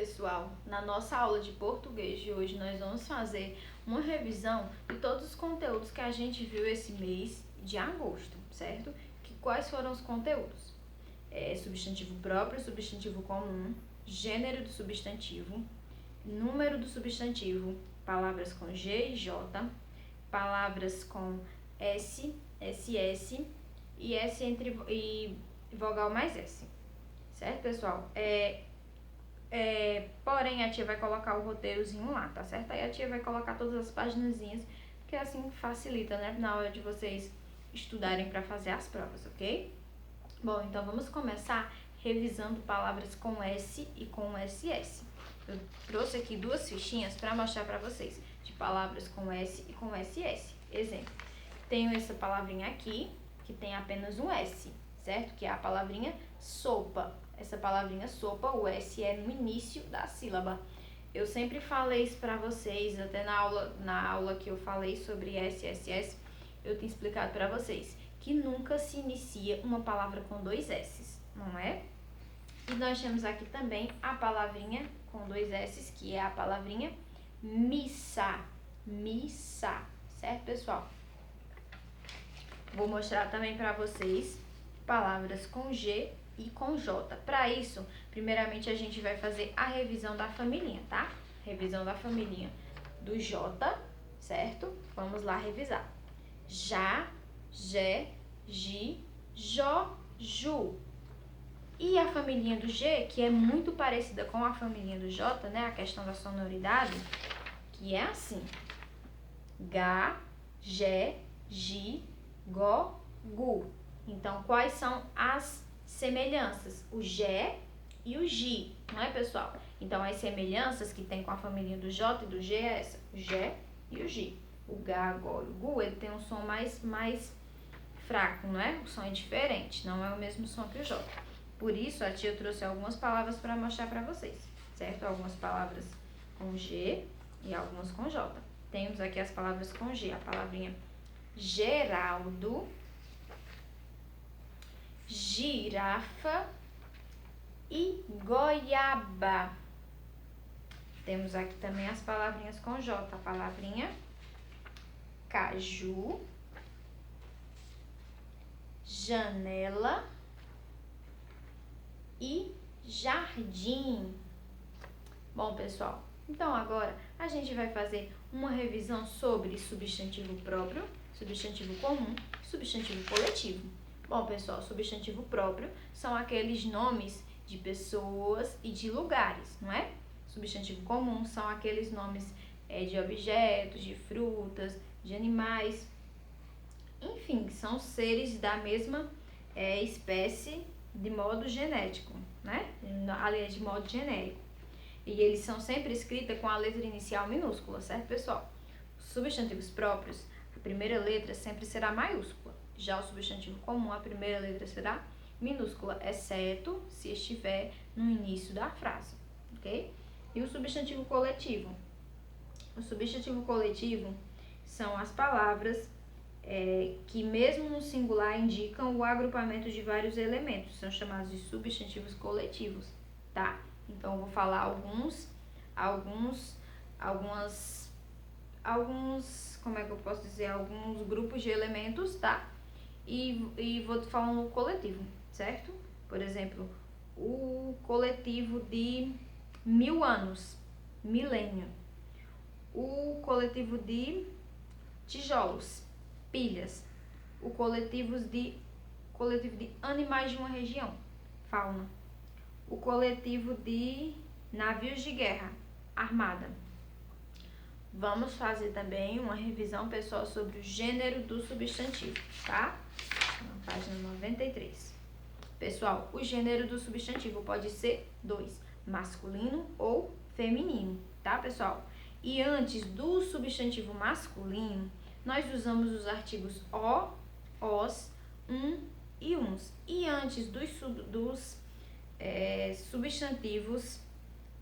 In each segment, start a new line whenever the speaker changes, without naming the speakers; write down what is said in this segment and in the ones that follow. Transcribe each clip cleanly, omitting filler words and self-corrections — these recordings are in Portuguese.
pessoal, na nossa aula de português de hoje nós vamos fazer uma revisão de todos os conteúdos que a gente viu esse mês de agosto, certo? Quais foram os conteúdos? Substantivo próprio, substantivo comum, gênero do substantivo, número do substantivo, palavras com G e J, palavras com S, SS e S e vogal mais S, certo, pessoal? Porém, a tia vai colocar o roteirozinho lá, tá certo? Aí a tia vai colocar todas as paginazinhas, que assim facilita, né? Na hora de vocês estudarem para fazer as provas, ok? Bom, então vamos começar revisando palavras com S e com SS. Eu trouxe aqui duas fichinhas para mostrar para vocês de palavras com S e com SS. Exemplo, tenho essa palavrinha aqui, que tem apenas um S, certo? Que é a palavrinha sopa. Essa palavrinha sopa, o S é no início da sílaba. Eu sempre falei isso para vocês, até na aula que eu falei sobre S e SS, eu tenho explicado para vocês que nunca se inicia uma palavra com dois S's, não é? E nós temos aqui também a palavrinha com dois S's, que é a palavrinha missa, missa, certo, pessoal? Vou mostrar também para vocês palavras com G e com J. Para isso, primeiramente a gente vai fazer a revisão da familhinha, tá? Revisão da familhinha do J, certo? Vamos lá revisar. Já, Jé, Ji, Jó, Ju. E a familhinha do G, que é muito parecida com a familhinha do J, né? A questão da sonoridade, que é assim. Gá, Jé, Ji, Gó, Gu. Então, quais são as semelhanças? O Gé e o Gi, não é, pessoal? Então, as semelhanças que tem com a família do J e do G é essa, o Gé e o Gi. O Gá, Gó e o Gu, ele tem um som mais fraco, não é? O som é diferente, não é o mesmo som que o J. Por isso, a tia trouxe algumas palavras para mostrar para vocês, certo? Algumas palavras com G e algumas com J. Temos aqui as palavras com G, a palavrinha Geraldo, girafa e goiaba. Temos aqui também as palavrinhas com J, a palavrinha caju, janela e jardim. Bom, pessoal, então agora a gente vai fazer uma revisão sobre substantivo próprio, substantivo comum e substantivo coletivo. Bom, pessoal, substantivo próprio são aqueles nomes de pessoas e de lugares, não é? Substantivo comum são aqueles nomes de objetos, de frutas, de animais, enfim, são seres da mesma espécie de modo genético, né? Aliás, de modo genérico. E eles são sempre escritos com a letra inicial minúscula, certo, pessoal? Os substantivos próprios, a primeira letra sempre será maiúscula. Já o substantivo comum, a primeira letra será minúscula, exceto se estiver no início da frase, ok? E o substantivo coletivo? O substantivo coletivo são as palavras que mesmo no singular indicam o agrupamento de vários elementos, são chamados de substantivos coletivos, tá? Então, eu vou falar alguns, como é que eu posso dizer, alguns grupos de elementos, tá? E vou falando no coletivo, certo? Por exemplo, o coletivo de 1000 anos, milênio. O coletivo de tijolos, pilhas. O coletivo de animais de uma região, fauna. O coletivo de navios de guerra, armada. Vamos fazer também uma revisão, pessoal, sobre o gênero do substantivo, tá? Na página 93. Pessoal, o gênero do substantivo pode ser dois, masculino ou feminino, tá, pessoal? E antes do substantivo masculino, nós usamos os artigos o, os, e uns. E antes dos substantivos,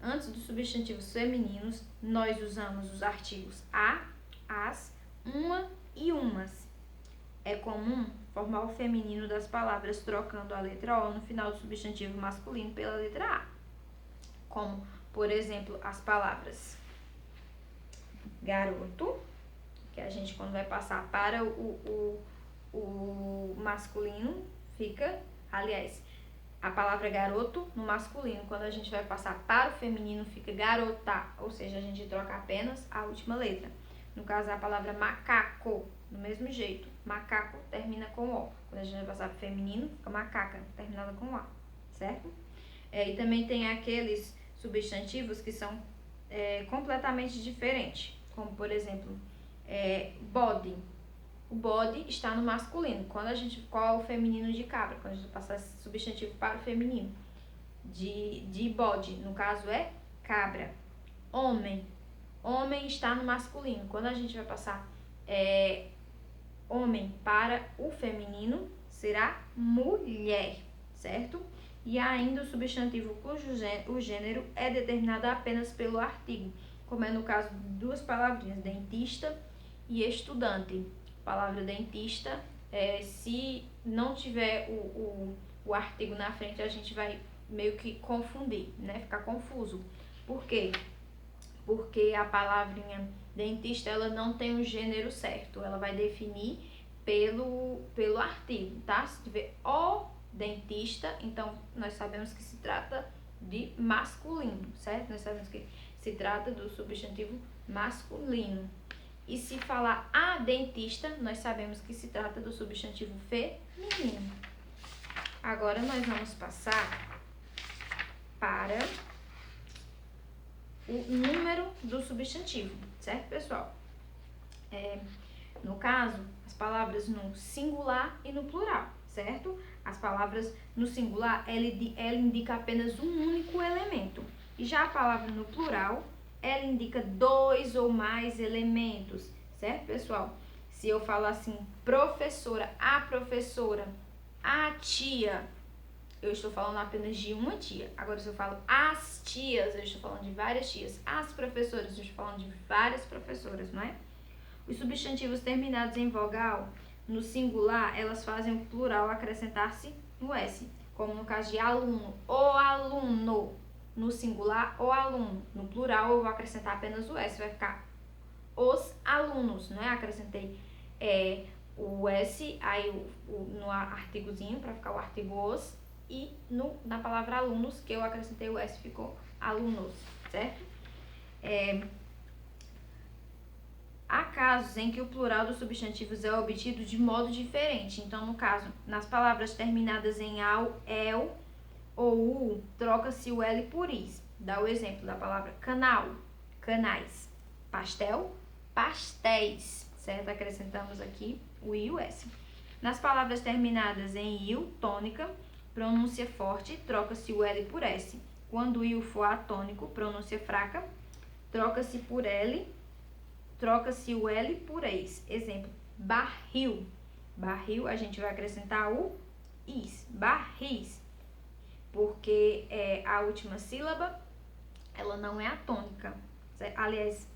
antes dos substantivos femininos, nós usamos os artigos a, as, uma e umas. É comum formar o feminino das palavras trocando a letra O no final do substantivo masculino pela letra A. Como, Por exemplo, as palavras garoto, que a gente quando vai passar para o masculino fica, aliás, a palavra garoto no masculino, quando a gente vai passar para o feminino fica garota, ou seja, a gente troca apenas a última letra. No caso, a palavra macaco, do mesmo jeito, macaco termina com O. Quando a gente vai passar para o feminino, fica macaca, terminada com A, certo? E também tem aqueles substantivos que são completamente diferentes, como por exemplo, bode. O bode está no masculino. Qual é o feminino de cabra? Quando a gente passar esse substantivo para o feminino de bode, no caso é cabra. Homem. Homem está no masculino. Quando a gente vai passar homem para o feminino, será mulher, certo? E ainda o substantivo cujo o gênero é determinado apenas pelo artigo, como é no caso de duas palavrinhas, dentista e estudante. A palavra dentista, se não tiver o artigo na frente, a gente vai meio que confundir, né? Ficar confuso. Por quê? Porque a palavrinha dentista, ela não tem um gênero certo, ela vai definir pelo artigo, tá? Se tiver o dentista, então nós sabemos que se trata de masculino, certo? Nós sabemos que se trata do substantivo masculino. E se falar a dentista, nós sabemos que se trata do substantivo feminino. Agora nós vamos passar para o número do substantivo, certo, pessoal? No caso, as palavras no singular e no plural, certo? As palavras no singular, ela indica apenas um único elemento. E já a palavra no plural, ela indica dois ou mais elementos, certo, pessoal? Se eu falar assim, professora, a tia, eu estou falando apenas de uma tia. Agora, se eu falo as tias, eu estou falando de várias tias. As professoras, eu estou falando de várias professoras, não é? Os substantivos terminados em vogal, no singular, elas fazem o plural acrescentar-se no S, como no caso de aluno, o aluno. No singular, o aluno. No plural, eu vou acrescentar apenas o S, vai ficar os alunos, né? Acrescentei o S, aí no artigozinho, para ficar o artigo os, e na palavra alunos, que eu acrescentei o S, ficou alunos, certo? Há casos em que o plural dos substantivos é obtido de modo diferente. Então, no caso, nas palavras terminadas em ao, el ou u, troca-se o L por is. Dá o exemplo da palavra canal, canais, pastel, pastéis, certo? Acrescentamos aqui o I e o S. Nas palavras terminadas em il, tônica, pronúncia forte, troca-se o L por S. Quando o il for atônico, pronúncia fraca, troca-se o L por eis. Exemplo, barril. Barril, a gente vai acrescentar o is, barris. Porque a última sílaba, ela não é atônica. Aliás,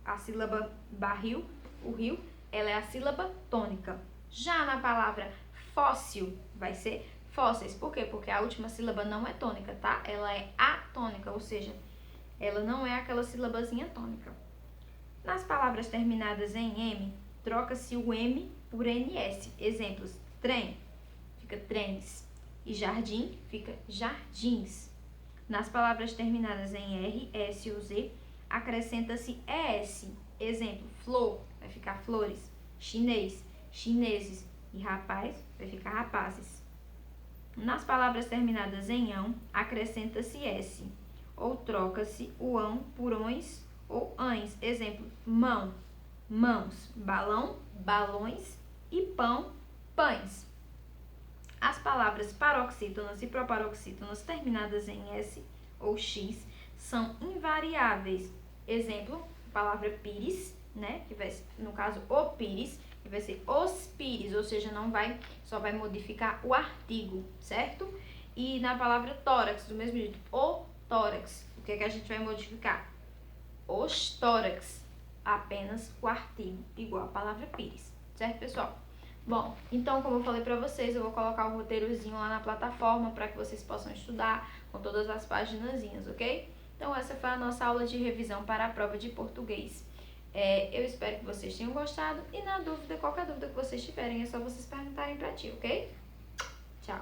a sílaba barril, o rio, ela é a sílaba tônica. Já na palavra fóssil, vai ser fósseis. Por quê? Porque a última sílaba não é tônica, tá? Ela é atônica, ou seja, ela não é aquela sílabazinha tônica. Nas palavras terminadas em M, troca-se o M por NS. Exemplos, trem, fica trens. E jardim, fica jardins. Nas palavras terminadas em R, S ou Z, acrescenta-se ES. Exemplo, flor, vai ficar flores. Chinês, chineses. E rapaz, vai ficar rapazes. Nas palavras terminadas em ão, acrescenta-se S. Ou troca-se o ão por ões ou ães. Exemplo, mão, mãos. Balão, balões. E pão, pães. As palavras paroxítonas e proparoxítonas terminadas em S ou X são invariáveis. Exemplo, a palavra pires, né? Que vai, no caso, o pires, que vai ser os pires, ou seja, só vai modificar o artigo, certo? E na palavra tórax, do mesmo jeito, o tórax, o que é que a gente vai modificar? Os tórax, apenas o artigo, igual a palavra pires, certo, pessoal? Bom, então, como eu falei pra vocês, eu vou colocar o roteirozinho lá na plataforma para que vocês possam estudar com todas as paginazinhas, ok? Então, Então essa foi a nossa aula de revisão para a prova de português. Eu espero que vocês tenham gostado e na dúvida, qualquer dúvida que vocês tiverem, é só vocês perguntarem pra ti, ok? Tchau!